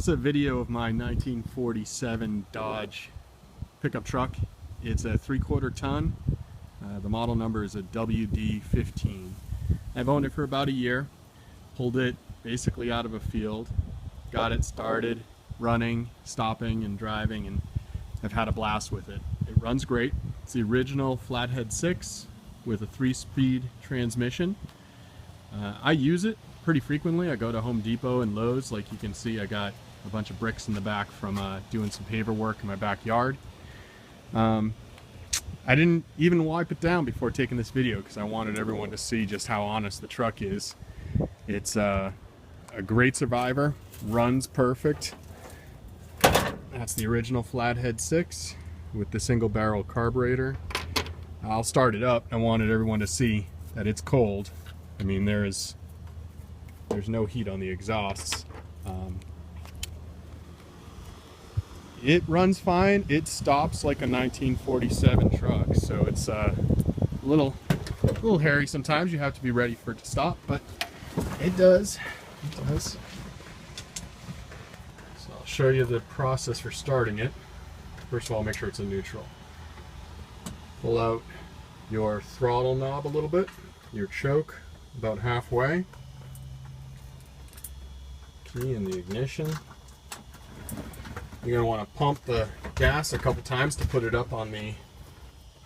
This is a video of my 1947 Dodge pickup truck. It's a 3/4 ton. The model number is a WD-15. I've owned it for about a year. Pulled it basically out of a field. Got it started, running, stopping, and driving, and I've had a blast with it. It runs great. It's the original Flathead 6 with a 3-speed transmission. I use it pretty frequently. I go to Home Depot and Lowe's. Like you can see, I got a bunch of bricks in the back from doing some paver work in my backyard. I didn't even wipe it down before taking this video because I wanted everyone to see just how honest the truck is. It's a great survivor, runs perfect. That's the original Flathead 6 with the single barrel carburetor. I'll start it up. I wanted everyone to see that it's cold. I mean, there's no heat on the exhausts. It runs fine. It stops like a 1947 truck, so it's a little hairy sometimes. You have to be ready for it to stop, but it does. It does. So I'll show you the process for starting it. First of all, make sure it's in neutral. Pull out your throttle knob a little bit, your choke about halfway. Key in the ignition. You're going to want to pump the gas a couple times to put it up on the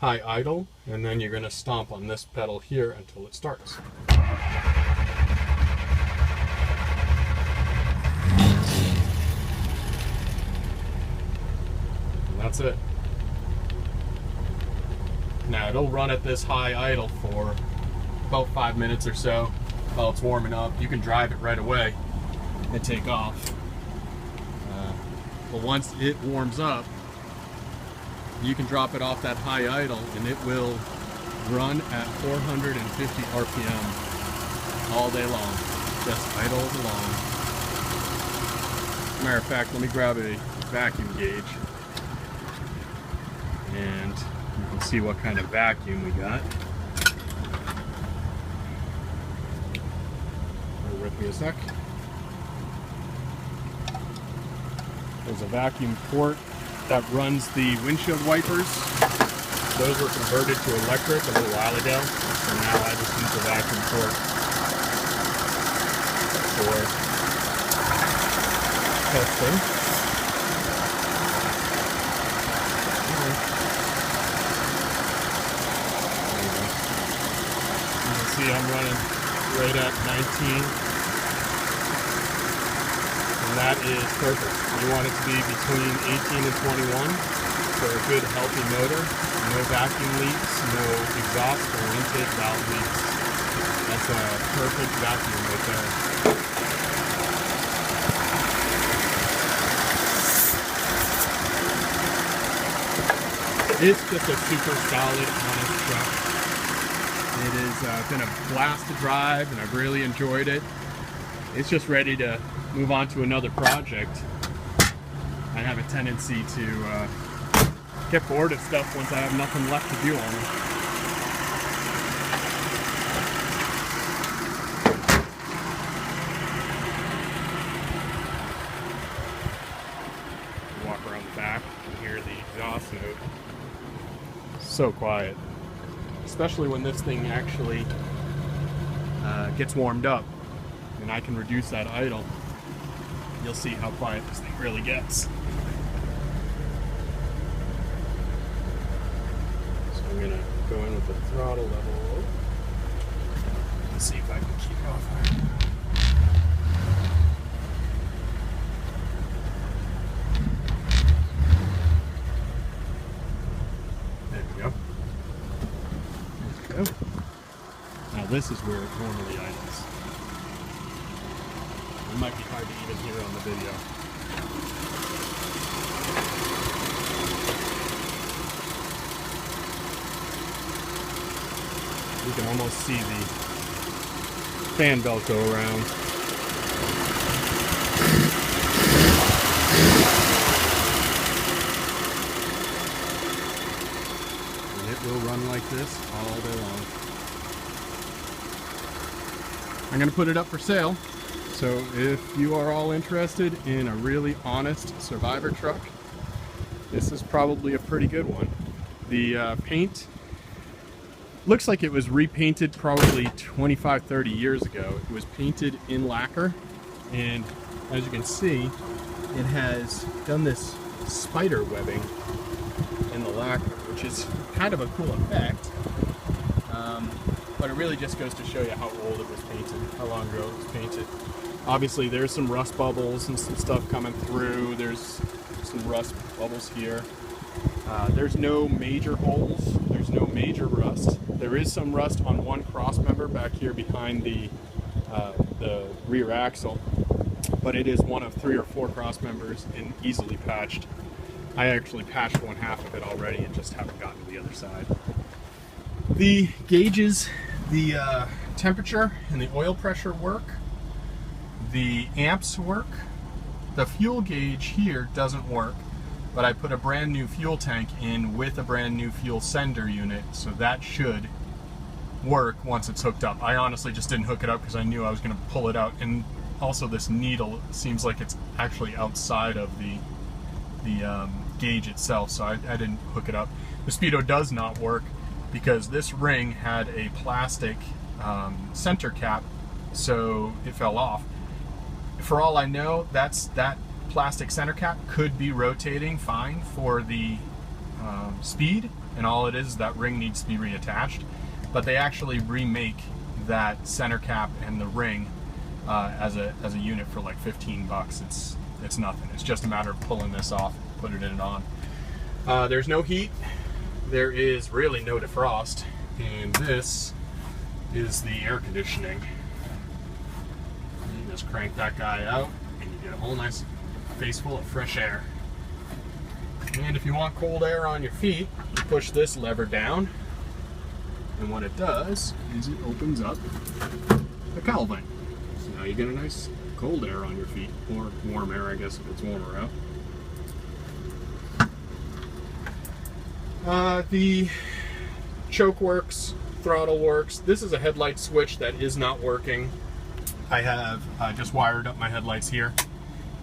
high idle, and then you're going to stomp on this pedal here until it starts. And that's it. Now it'll run at this high idle for about 5 minutes or so while it's warming up. You can drive it right away and take off. But once it warms up, you can drop it off that high idle and it will run at 450 RPM all day long. Just idles along. Matter of fact, let me grab a vacuum gauge and you can see what kind of vacuum we got. Bear with me a sec. There's a vacuum port that runs the windshield wipers. Those were converted to electric a little while ago, so now I just use the vacuum port for testing. You can see I'm running right at 19. That is perfect. You want it to be between 18 and 21 for a good healthy motor. No vacuum leaks, no exhaust or intake valve leaks. That's a perfect vacuum right there. It's just a super solid, honest truck. It has been a blast to drive and I've really enjoyed it. It's just ready to move on to another project. I have a tendency to get bored of stuff once I have nothing left to do on it. Walk around the back and hear the exhaust note. So quiet. Especially when this thing actually gets warmed up and I can reduce that idle. You'll see how quiet this thing really gets. So I'm going to go in with the throttle level. Let's see if I can keep it off there. There we go. There we go. Now this is where it normally idles. It might be hard to even hear on the video. You can almost see the fan belt go around. And it will run like this all day long. I'm going to put it up for sale. So if you are all interested in a really honest survivor truck, this is probably a pretty good one. The paint looks like it was repainted probably 25-30 years ago. It was painted in lacquer, and as you can see, it has done this spider webbing in the lacquer, which is kind of a cool effect. But it really just goes to show you how old it was painted, how long ago it was painted. Obviously there's some rust bubbles and some stuff coming through. There's some rust bubbles here. There's no major holes, there's no major rust. There is some rust on one cross member back here behind the rear axle, but it is one of 3 or 4 cross members and easily patched. I actually patched one half of it already and just haven't gotten to the other side. The gauges, the temperature and the oil pressure work. The amps work. The fuel gauge here doesn't work, but I put a brand new fuel tank in with a brand new fuel sender unit, so that should work once it's hooked up. I honestly just didn't hook it up because I knew I was going to pull it out, and also this needle seems like it's actually outside of the gauge itself, so I didn't hook it up. The speedo does not work because this ring had a plastic center cap, so it fell off. For all I know, that plastic center cap could be rotating fine for the speed, and all it is that ring needs to be reattached. But they actually remake that center cap and the ring as a unit for like 15 bucks. It's nothing. It's just a matter of pulling this off, putting it on. There's no heat. There is really no defrost, and this is the air conditioning. You just crank that guy out and you get a whole nice face full of fresh air. And if you want cold air on your feet, you push this lever down, and what it does is it opens up the cowl vent. So now you get a nice cold air on your feet, or warm air, I guess, if it's warmer out. The choke works, throttle works. This is a headlight switch that is not working. I have just wired up my headlights here,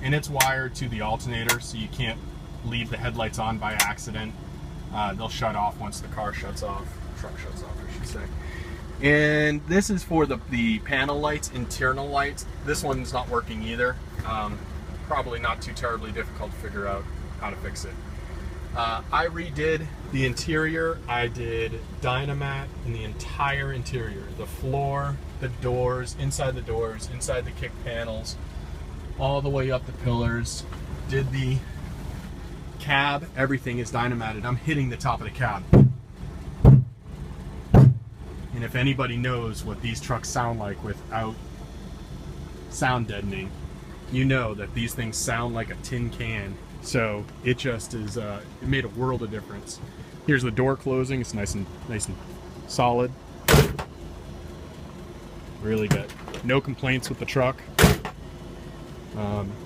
and it's wired to the alternator, so you can't leave the headlights on by accident. They'll shut off once the car shuts off, truck shuts off, I should say. And this is for the panel lights, internal lights. This one's not working either. Probably not too terribly difficult to figure out how to fix it. I redid the interior. I did Dynamat in the entire interior. The floor, the doors, inside the kick panels, all the way up the pillars. Did the cab, everything is Dynamated. I'm hitting the top of the cab. And if anybody knows what these trucks sound like without sound deadening, you know that these things sound like a tin can. So it just is, it made a world of difference. Here's the door closing. It's nice and solid. Really good. No complaints with the truck.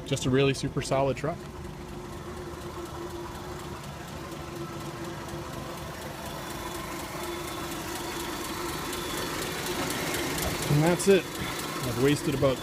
Just a really super solid truck. And that's it. I've wasted about